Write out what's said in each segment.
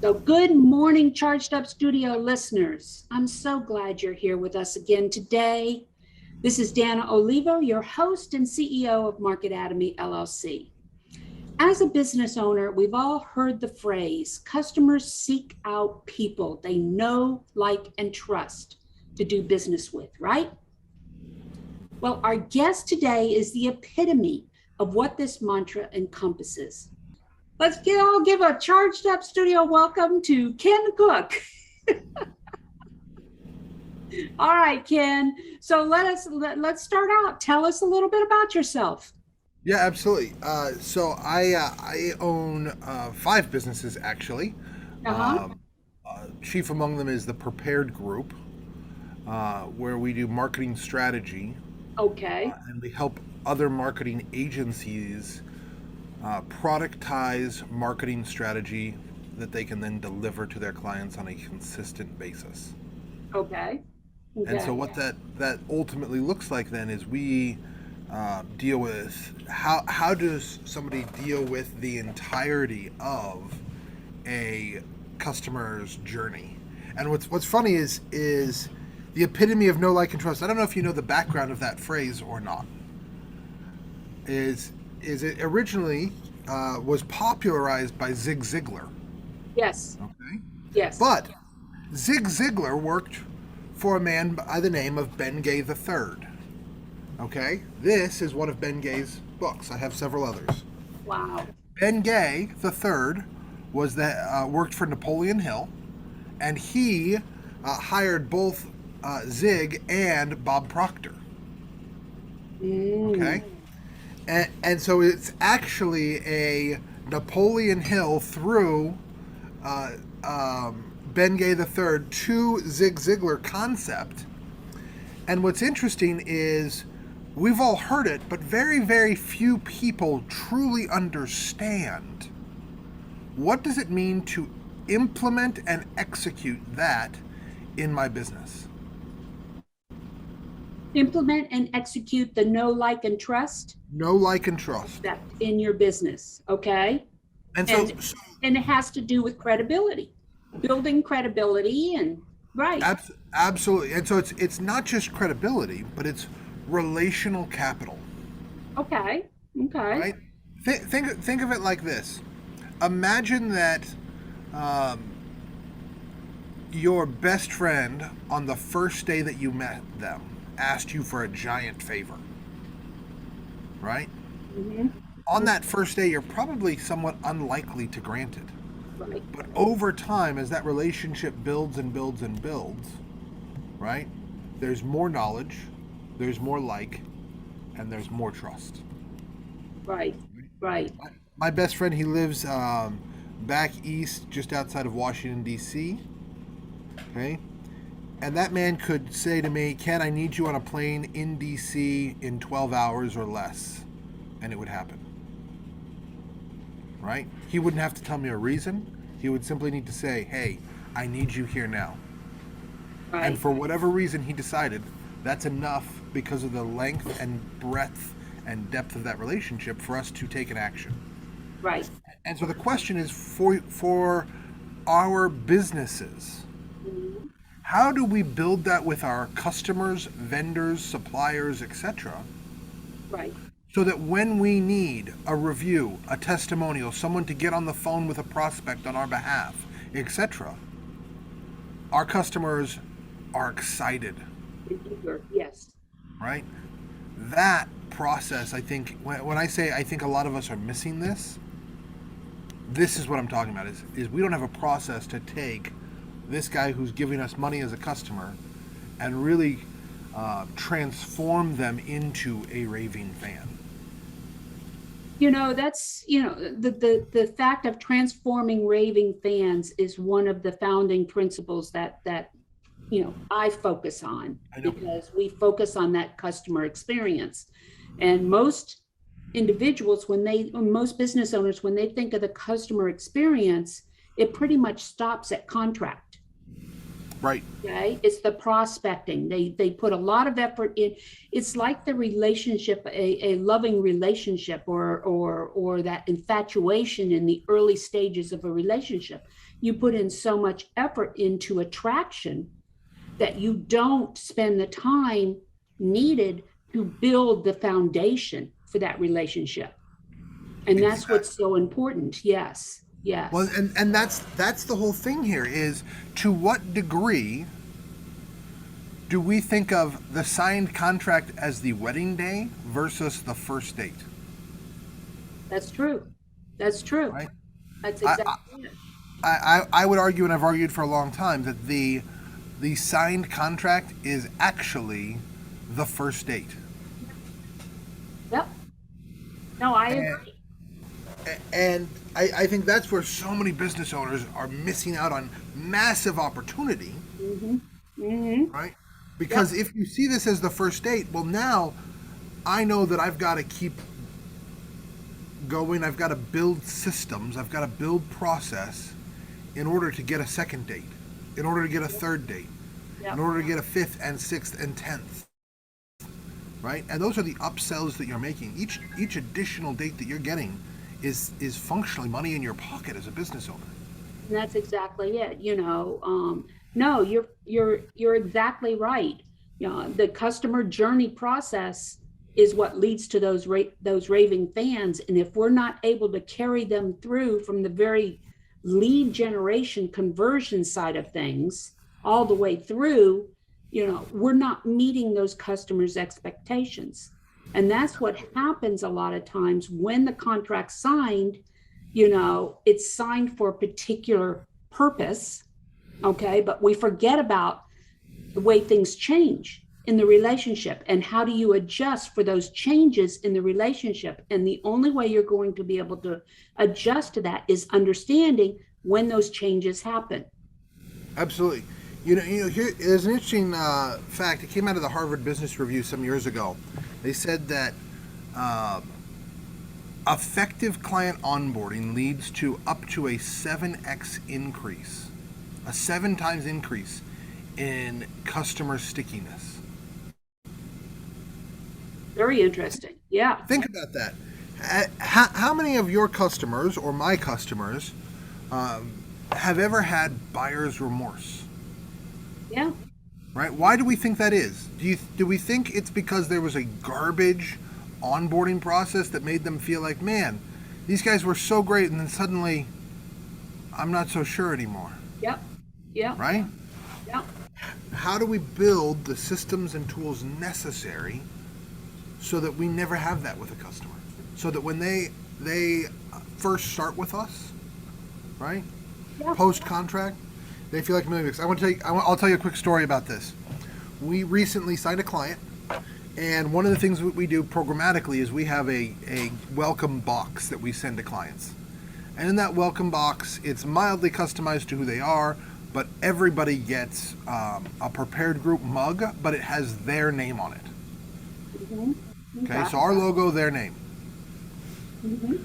So good morning, Charged Up Studio listeners. I'm so glad you're here with us again today. This is Dana Olivo, your host and CEO of Market Atomy, LLC. As a business owner, we've all heard the phrase, customers seek out people they know, like, and trust to do business with, right? Well, our guest today is the epitome of what this mantra encompasses. Let's all give a Charged Up Studio welcome to Ken Cook. All right, Ken. So let's start out. Tell us a little bit about yourself. Yeah, absolutely. So I own 5 businesses actually. Uh-huh. Chief among them is the Prepared Group, where we do marketing strategy Okay. and we help other marketing agencies productize marketing strategy that they can then deliver to their clients on a consistent basis. Okay. And so Okay. what that ultimately looks like then is we deal with how does somebody deal with the entirety of a customer's journey. And what's funny is the epitome of know, like, and trust. I don't know if you know the background of that phrase or not. Is it originally was popularized by Zig Ziglar? Yes. Okay, Yes. but Zig Ziglar worked for a man by the name of Ben Gay III. Okay, this is one of Ben Gay's books. I have several others. Wow. Ben Gay III was worked for Napoleon Hill, and he hired both Zig and Bob Proctor. Mm. Okay, and so it's actually a Napoleon Hill through uh, Ben Gay III to Zig Ziglar concept. And what's interesting is we've all heard it, but very, very few people truly understand what does it mean to implement and execute that in my business. Implement and execute the know, like, and trust Know, like, and trust. that in your business. Okay. And so, And and it has to do with credibility, building credibility and right. absolutely. And so it's not just credibility, but it's relational capital, Okay. Okay. right? Think of it like this. Imagine that um, your best friend on the first day that you met them asked you for a giant favor, right? Mm-hmm. On that first day, you're probably somewhat unlikely to grant it. Right. But over time, as that relationship builds and builds and builds, right? There's more knowledge, there's more like, and there's more trust. Right. Right. My best friend, he lives back east, just outside of Washington, D.C. Okay? And that man could say to me, Ken, I need you on a plane in D.C. in 12 hours or less. And it would happen. Right? He wouldn't have to tell me a reason. He would simply need to say, hey, I need you here now. And Right. for whatever reason he decided, that's enough because of the length and breadth and depth of that relationship for us to take an action. Right. And so the question is for our businesses, Mm-hmm. how do we build that with our customers, vendors, suppliers, etc., Right. so that when we need a review, a testimonial, someone to get on the phone with a prospect on our behalf, etc., our customers are excited, Yes. right? That process, I think, when I say I think a lot of us are missing this is what I'm talking about, is we don't have a process to take this guy who's giving us money as a customer and really transform them into a raving fan. That's the fact of transforming raving fans is one of the founding principles that I focus on, I know. because we focus on that customer experience. And most individuals, most business owners, when they think of the customer experience, it pretty much stops at contract. Right. Okay, it's the prospecting. They put a lot of effort in. It's like the relationship, a loving relationship, or that infatuation in the early stages of a relationship. You put in so much effort into attraction that you don't spend the time needed to build the foundation for that relationship. And that's Exactly. what's so important. Yes, Well, yes. and that's the whole thing here is to what degree do we think of the signed contract as the wedding day versus the first date, That's true. That's true. right? That's I, exactly it. I would argue, and I've argued for a long time, that the signed contract is actually the first date. Yep. No, I And, agree. and I think that's where so many business owners are missing out on massive opportunity, Mm-hmm. Mm-hmm. right? Yep. Because if you see this as the first date, well, now I know that I've got to keep going. I've got to build systems. I've got to build process in order to get a second date, in order to get a third date, in Yep. order to get a fifth and sixth and 10th, right? And those are the upsells that you're making. Each additional date that you're getting is functionally money in your pocket as a business owner. And that's exactly it. No, you're exactly right. The customer journey process is what leads to those raving fans. And if we're not able to carry them through from the very lead generation conversion side of things all the way through, we're not meeting those customers' expectations. And that's what happens a lot of times when the contract's signed. It's signed for a particular purpose, okay, but we forget about the way things change in the relationship and how do you adjust for those changes in the relationship. And the only way you're going to be able to adjust to that is understanding when those changes happen. Absolutely. Here there's an interesting fact. It came out of the Harvard Business Review some years ago. They said that uh, effective client onboarding leads to up to a 7x increase, a 7 times increase in customer stickiness. Very interesting. Yeah. Think about that. How many of your customers or my customers have ever had buyer's remorse? Yeah. Right? Why do we think that is? Do we think it's because there was a garbage onboarding process that made them feel like, man, these guys were so great, and then suddenly, I'm not so sure anymore, Yep. Yep. right? Yep. How do we build the systems and tools necessary so that we never have that with a customer? So that when they first start with us, right? Yeah. Post contract, they feel like a million bucks. I'll tell you a quick story about this. We recently signed a client, and one of the things that we do programmatically is we have a welcome box that we send to clients. And in that welcome box, it's mildly customized to who they are, but everybody gets a prepared group mug, but it has their name on it. Mm-hmm. Okay, so our logo, their name. Mm-hmm.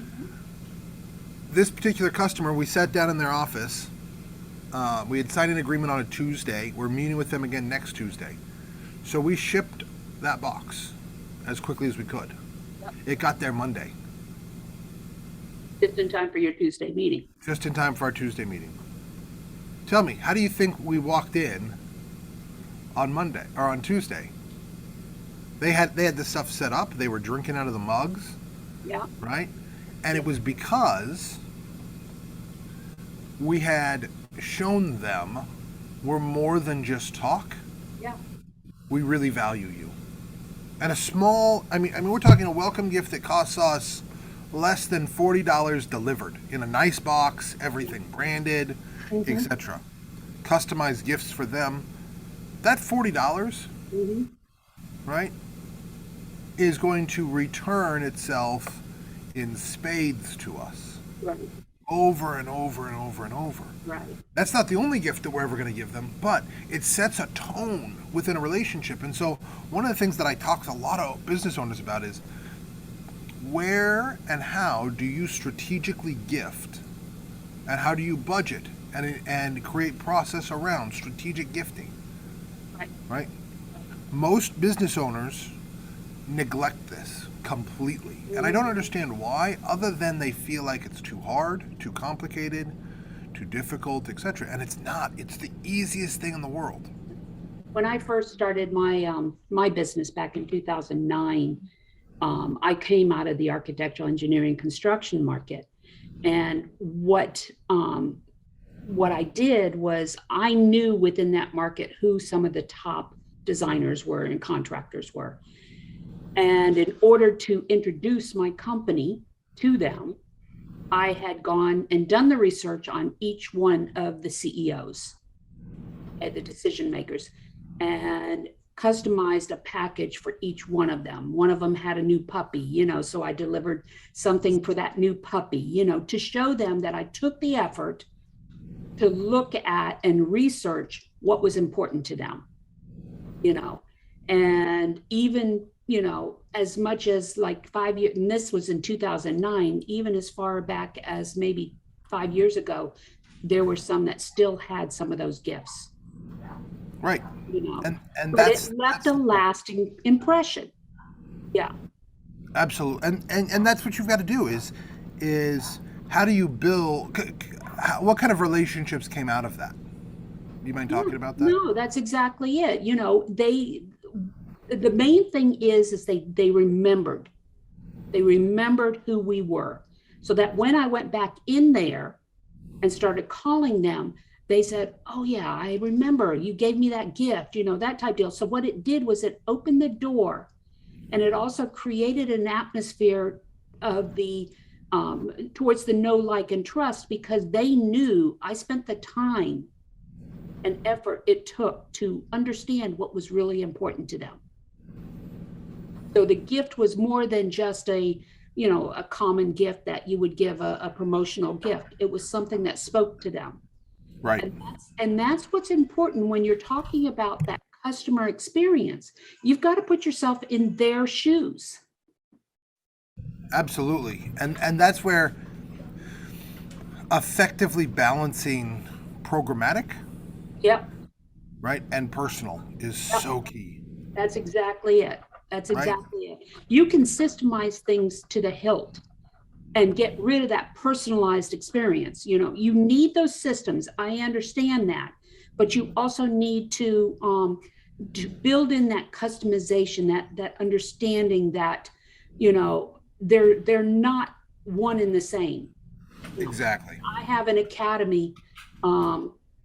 This particular customer, we sat down in their office. We had signed an agreement on a Tuesday. We're meeting with them again next Tuesday. So we shipped that box as quickly as we could. Yep. It got there Monday, Just in time for your Tuesday meeting. just in time for our Tuesday meeting. Tell me, how do you think we walked in on Monday or on Tuesday? They had the stuff set up. They were drinking out of the mugs, Yeah. right? And it was because we had shown them we're more than just talk. Yeah. We really value you. And a small, we're talking a welcome gift that costs us less than $40 delivered in a nice box, everything branded, Mm-hmm. etc. Customized gifts for them. That $40, Mm-hmm. right, is going to return itself in spades to us Right. over and over and over and over. Right. That's not the only gift that we're ever going to give them, but it sets a tone within a relationship. And so one of the things that I talk to a lot of business owners about is where and how do you strategically gift, and how do you budget and create process around strategic gifting, Right. right? Most business owners neglect this completely. And I don't understand why, other than they feel like it's too hard, too complicated, too difficult, etc. And it's not. It's the easiest thing in the world. When I first started my business back in 2009, I came out of the architectural engineering construction market, and what I did was I knew within that market who some of the top designers were and contractors were. And in order to introduce my company to them, I had gone and done the research on each one of the CEOs, the decision makers, and customized a package for each one of them. One of them had a new puppy, so I delivered something for that new puppy, to show them that I took the effort to look at and research what was important to them, and even, as much as like 5 years, and this was in 2009, even as far back as maybe 5 years ago, there were some that still had some of those gifts. Right. And But it left a lasting impression. Yeah. Absolutely. And that's what you've got to do is how do you build, what kind of relationships came out of that? Do you mind talking about that? No, that's exactly it. The main thing is they remembered who we were, so that when I went back in there and started calling them, they said, oh yeah, I remember you gave me that gift, that type deal. So what it did was it opened the door, and it also created an atmosphere of the towards the know, like, and trust, because they knew I spent the time and effort it took to understand what was really important to them. So the gift was more than just a common gift that you would give a promotional gift. It was something that spoke to them. Right. And that's what's important when you're talking about that customer experience. You've got to put yourself in their shoes. Absolutely. And that's where effectively balancing programmatic, Yep. right, and personal is so key. That's exactly it. That's Right. exactly it. You can systemize things to the hilt and get rid of that personalized experience. You need those systems. I understand that, but you also need to build in that customization, that understanding that they're not one and the same. Exactly. I have an academy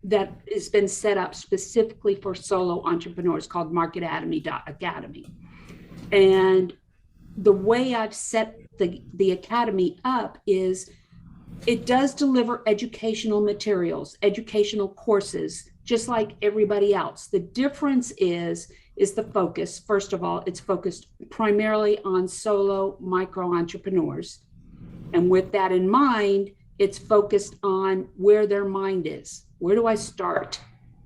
that has been set up specifically for solo entrepreneurs called Market Academy. And the way I've set the academy up is it does deliver educational materials, educational courses, just like everybody else. The difference is the focus. First of all, it's focused primarily on solo micro entrepreneurs. And with that in mind, it's focused on where their mind is. Where do I start?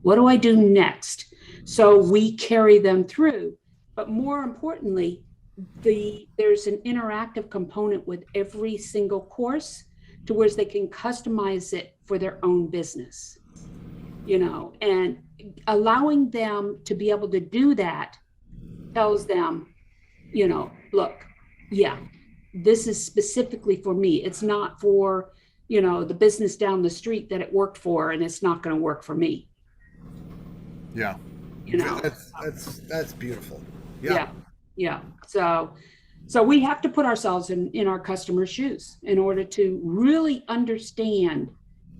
What do I do next? So we carry them through. But more importantly, there's an interactive component with every single course to where they can customize it for their own business, and allowing them to be able to do that tells them, look, yeah, this is specifically for me. It's not for, the business down the street that it worked for, and it's not going to work for me. Yeah. That's beautiful. Yeah. Yeah. So we have to put ourselves in our customers' shoes in order to really understand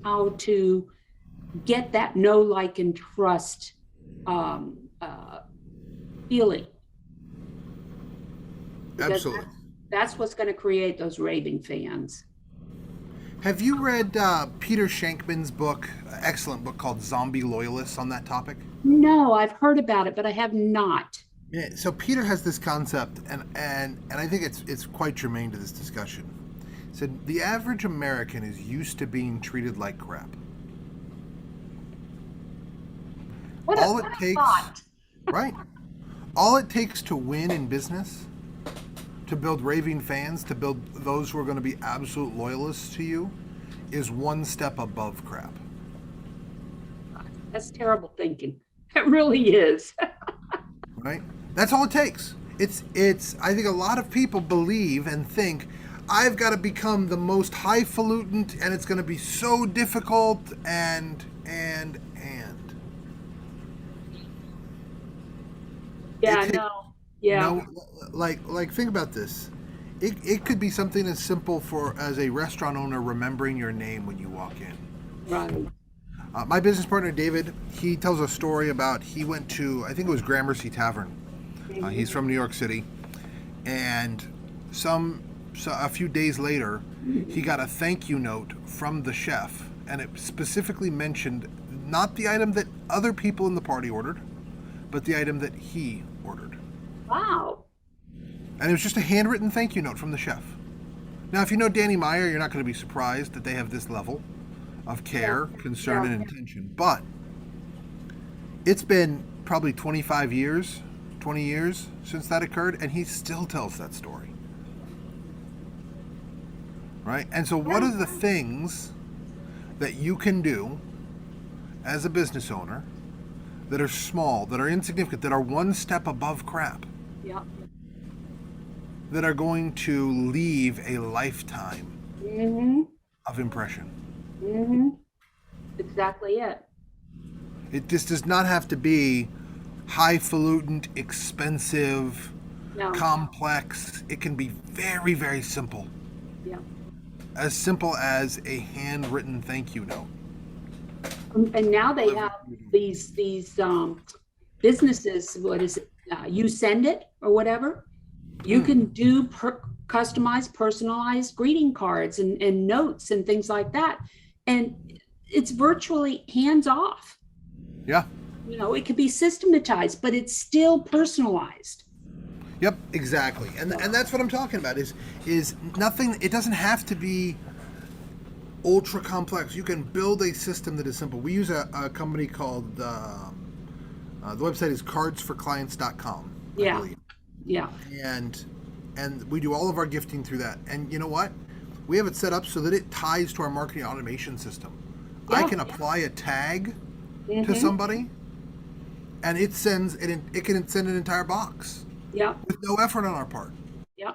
how to get that know, like, and trust feeling. Because Absolutely. that's what's going to create those raving fans. Have you read Peter Shankman's book, excellent book called Zombie Loyalists, on that topic? No, I've heard about it, but I have not. Yeah, so Peter has this concept, and I think it's quite germane to this discussion. He said the average American is used to being treated like crap. All it takes, right? All it takes to win in business, to build raving fans, to build those who are going to be absolute loyalists to you, is one step above crap. That's terrible thinking. It really is. right? That's all it takes. It's I think a lot of people believe and think I've got to become the most highfalutin and it's going to be so difficult and it Yeah, takes no. Yeah, no like think about this. It could be something as simple for as a restaurant owner remembering your name when you walk in. right. My business partner David, he tells a story about he went to I think it was Gramercy Tavern. He's Mhm. from New York City, and a few days later, he Mhm. got a thank you note from the chef, and it specifically mentioned not the item that other people in the party ordered, but the item that he ordered, Wow. and it was just a handwritten thank you note from the chef. Now, if you know Danny Meyer, you're not going to be surprised that they have this level of Yeah, care, concern, yeah. and intention. But it's been probably 25 years, 20 years since that occurred, and he still tells that story. Right? And so, what Yeah, are the things that you can do as a business owner that are small, that are insignificant, that are one step above crap, yeah. that are going to leave a lifetime Mm-hmm. of impression? Mm-hmm. Exactly it. This does not have to be highfalutin, expensive, No. complex. It can be very, very simple. Yeah. As simple as a handwritten thank you note. And now they Delivered have to you. these businesses. What is it? You send it or whatever. You can Mm, do customized, personalized greeting cards and notes and things like that. And it's virtually hands off. yeah. You know, it could be systematized, but it's still personalized. Yep, exactly. And that's what I'm talking about is nothing it doesn't have to be ultra complex. You can build a system that is simple. We use a company called the website is cardsforclients.com, I Yeah. believe. Yeah. And we do all of our gifting through that. And you know what? We have it set up so that it ties to our marketing automation system. I Yeah. can apply a tag to Mm-hmm. somebody and it can send an entire box Yeah. with no effort on our part. Yeah.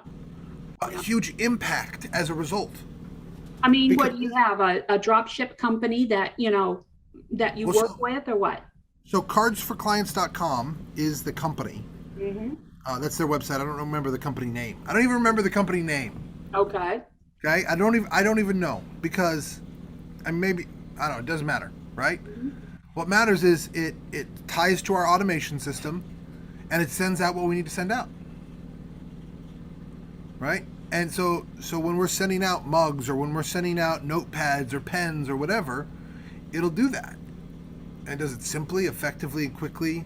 A Yeah. huge impact as a result. I mean, Because what do you have? A drop ship company that, that you well, work with or what? so cardsforclients.com is the company. Mm-hmm. That's their website. I don't remember the company name. I don't even remember the company name. Okay. Okay, I don't even know because I maybe I don't know. It doesn't matter, right? Mhm. What matters is it ties to our automation system, and it sends out what we need to send out, right? And so when we're sending out mugs or when we're sending out notepads or pens or whatever, it'll do that, and does it simply, effectively, quickly,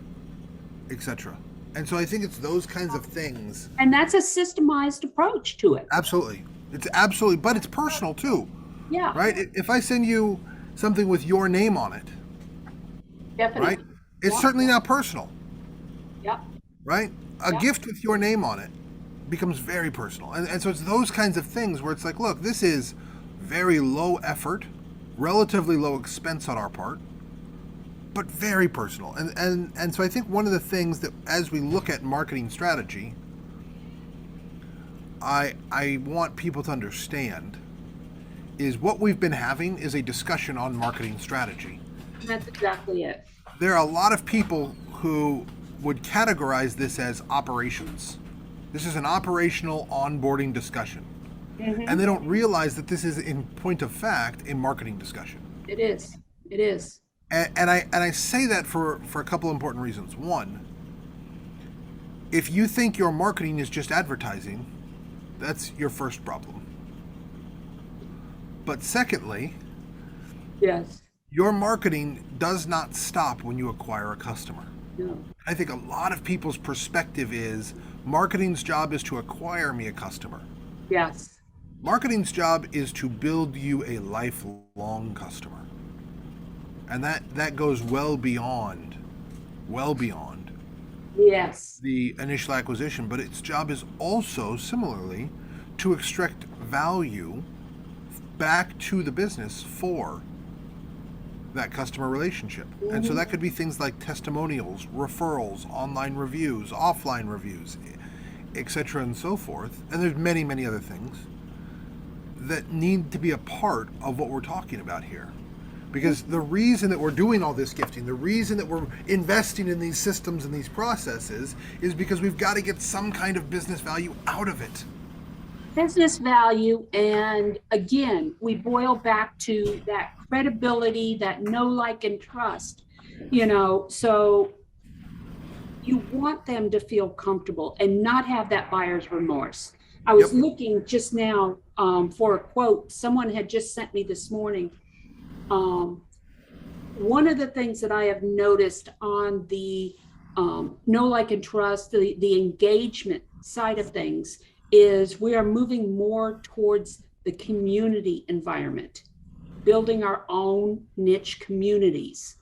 etc. And so I think it's those kinds of things. And that's a systemized approach to it. Absolutely, it's absolutely, but it's personal too, Yeah, right? If I send you something with your name on it, right? definitely. It's Yeah. certainly not personal, Yeah. right? A Yeah. gift with your name on it becomes very personal. And so it's those kinds of things where it's like, look, this is very low effort, relatively low expense on our part, but very personal. And so I think one of the things that as we look at marketing strategy, I want people to understand is what we've been having is a discussion on marketing strategy. That's exactly it. There are a lot of people who would categorize this as operations. This is an operational onboarding discussion. And Mm-hmm. they don't realize that this is, in point of fact, a marketing discussion. It is. It is. And I say that for a couple important reasons. One, if you think your marketing is just advertising, that's your first problem. But secondly, Yes. your marketing does not stop when you acquire a customer. No. I think a lot of people's perspective is marketing's job is to acquire me a customer. Yes. Marketing's job is to build you a lifelong customer. And that goes well beyond Yes. the initial acquisition, but its job is also similarly to extract value back to the business for that customer relationship. And so that could be things like testimonials, referrals, online reviews, offline reviews, etc. and so forth. And there's many, many other things that need to be a part of what we're talking about here. Because the reason that we're doing all this gifting, the reason that we're investing in these systems and these processes is because we've got to get some kind of business value out of it. Business value. And again, we boil back to that credibility, that know, like, and trust, so you want them to feel comfortable and not have that buyer's remorse. I was looking just now for a quote someone had just sent me this morning. One of the things that I have noticed on the know, like, and trust, the engagement side of things, is we are moving more towards the community environment, building our own niche communities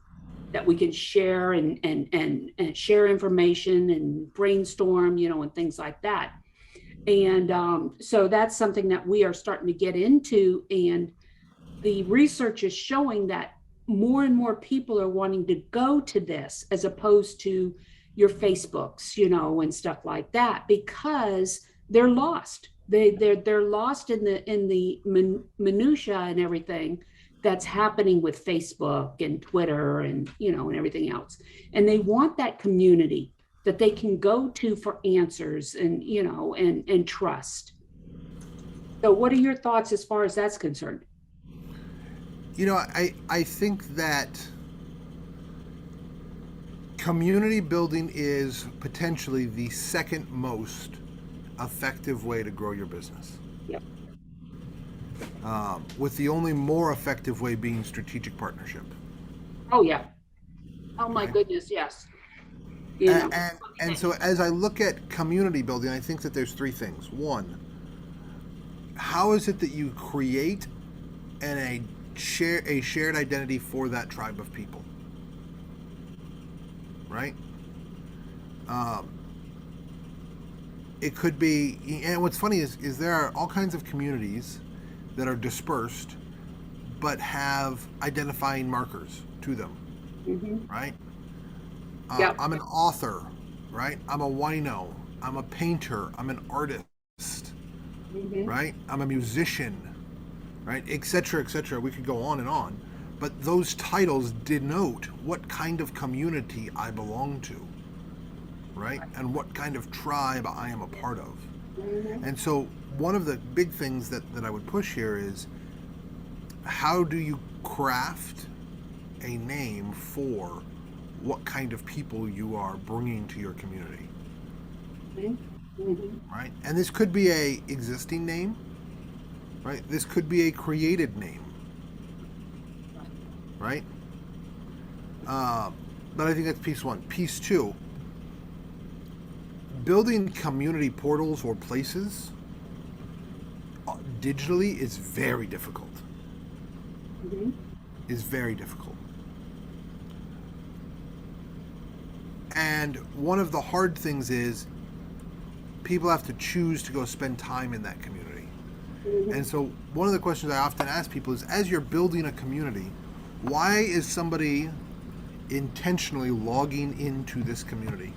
that we can share and share information and brainstorm, and things like that. And so that's something that we are starting to get into. And the research is showing that more and more people are wanting to go to this as opposed to your Facebooks, and stuff like that, because they're lost. They're lost in the minutia and everything that's happening with Facebook and Twitter and and everything else. And they want that community that they can go to for answers and and trust. So what are your thoughts as far as that's concerned? I think that community building is potentially the second most effective way to grow your business. Yep. With the only more effective way being strategic partnership. Oh yeah. Oh my goodness, yes. And so as I look at community building, I think that there's three things. One, how is it that you create a shared identity for that tribe of people? Right? It could be, and what's funny is there are all kinds of communities that are dispersed but have identifying markers to them. Right? Yep. I'm an author, right? I'm a wino. I'm a painter. I'm an artist, right? I'm a musician, right? Et cetera, et cetera. We could go on and on. But those titles denote what kind of community I belong to, right? And what kind of tribe I am a part of. And so one of the big things that I would push here is, how do you craft a name for what kind of people you are bringing to your community? Right? And this could be a existing name, right? This could be a created name, right? But I think that's piece one. Piece two, building community portals or places digitally is very difficult. Is very difficult. And one of the hard things is people have to choose to go spend time in that community. And so one of the questions I often ask people is, as you're building a community, why is somebody intentionally logging into this community?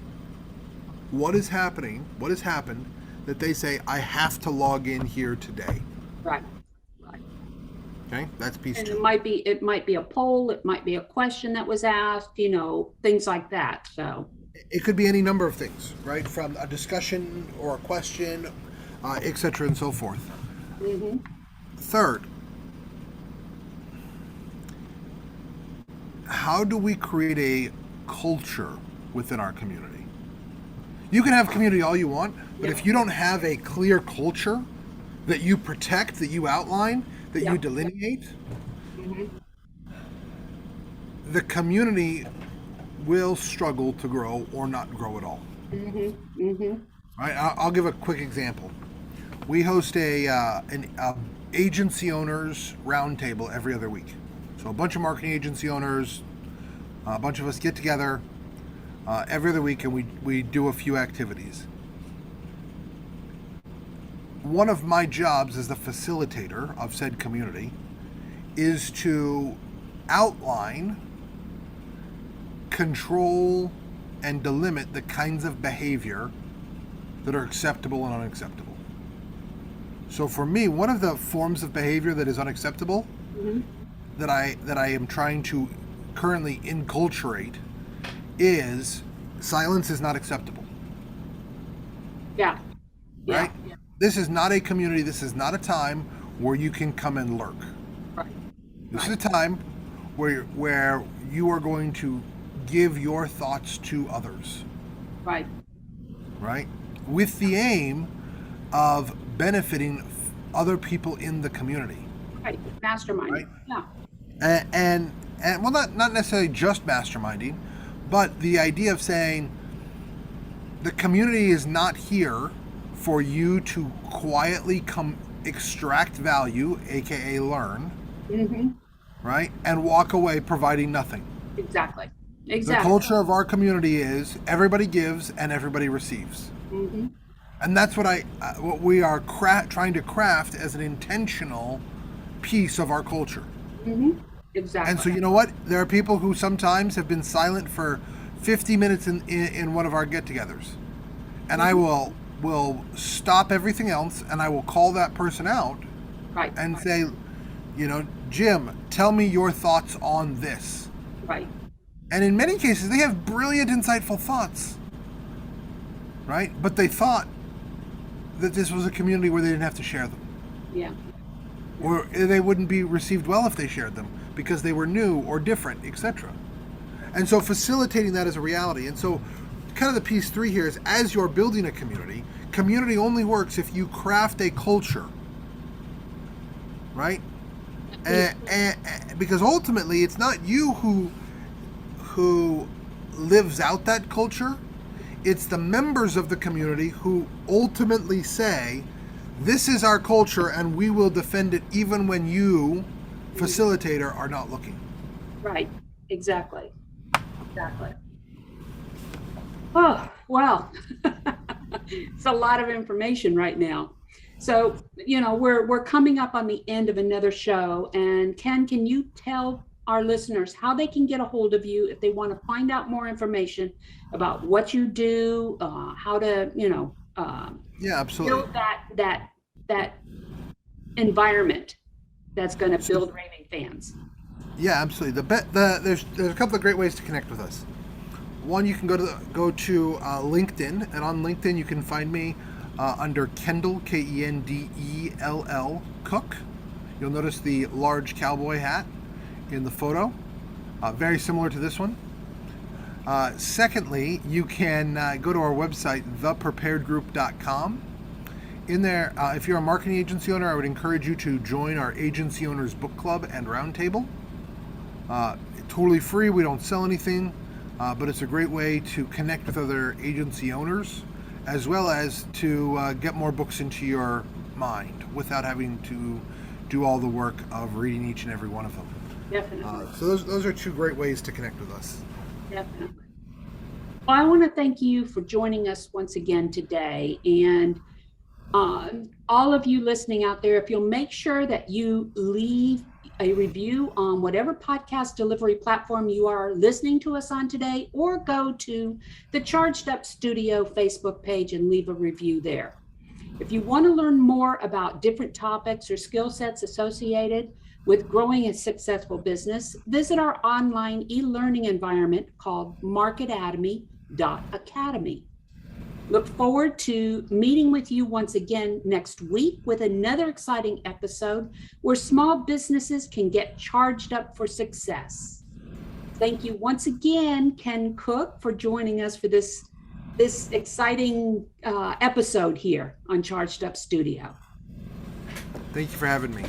What is happening? What has happened that they say, I have to log in here today? Right. Okay, that's piece And two. it might be a poll, it might be a question that was asked, things like that. So it could be any number of things, right? From a discussion or a question, et cetera, and so forth. Third, how do we create a culture within our community? You can have community all you want, but if you don't have a clear culture that you protect, that you outline, that you delineate, the community will struggle to grow or not grow at all. Right? I'll give a quick example. We host an agency owners roundtable every other week. So a bunch of marketing agency owners, a bunch of us get together every other week, and we do a few activities. One of my jobs as the facilitator of said community is to outline, control, and delimit the kinds of behavior that are acceptable and unacceptable. So for me, one of the forms of behavior that is unacceptable, Mm-hmm. that I am trying to currently inculturate, is silence is not acceptable. Yeah. Right? Yeah. This is not a community, this is not a time where you can come and lurk. Right. This is a time where you are going to give your thoughts to others. Right. Right? With the aim of benefiting other people in the community. Right. Mastermind. Right? Yeah. And well, not necessarily just masterminding, but the idea of saying the community is not here for you to quietly come extract value, aka learn, Mm-hmm. right, and walk away providing nothing. Exactly. The Exactly. culture of our community is everybody gives and everybody receives, Mm-hmm. and that's what we are trying to craft as an intentional piece of our culture. Mm-hmm. Exactly. And so, you know what? There are people who sometimes have been silent for 50 minutes in one of our get-togethers, and I will stop everything else and I will call that person out, Right. and say, Jim, tell me your thoughts on this. Right. And in many cases, they have brilliant, insightful thoughts, right? But they thought that this was a community where they didn't have to share them, Yeah. or they wouldn't be received well if they shared them because they were new or different, etc. And so facilitating that is a reality. And so kind of the piece 3 here is, as you're building a community only works if you craft a culture, right? And because ultimately it's not you who lives out that culture, it's the members of the community who ultimately say, this is our culture and we will defend it even when you, facilitator, are not looking. Right. Exactly. Oh, well, it's a lot of information right now. So, we're coming up on the end of another show. And Ken, can you tell our listeners how they can get a hold of you if they want to find out more information about what you do, how to, Yeah, absolutely. build that environment that's going to build raving fans? Yeah, absolutely. There's a couple of great ways to connect with us. One, you can go to LinkedIn, and on LinkedIn you can find me under Kendall, Kendell Cook. You'll notice the large cowboy hat in the photo, very similar to this one. Secondly, you can go to our website, thepreparedgroup.com. In there, if you're a marketing agency owner, I would encourage you to join our Agency Owners Book Club and Roundtable. Totally free, we don't sell anything, but it's a great way to connect with other agency owners, as well as to get more books into your mind without having to do all the work of reading each and every one of them. Definitely. So those are 2 great ways to connect with us. Definitely. Well, I want to thank you for joining us once again today. And all of you listening out there, if you'll make sure that you leave a review on whatever podcast delivery platform you are listening to us on today, or go to the Charged Up Studio Facebook page and leave a review there. If you want to learn more about different topics or skill sets associated with growing a successful business, visit our online e-learning environment called marketatomy.academy. Look forward to meeting with you once again next week with another exciting episode where small businesses can get charged up for success. Thank you once again, Ken Cook, for joining us for this exciting episode here on Charged Up Studio. Thank you for having me.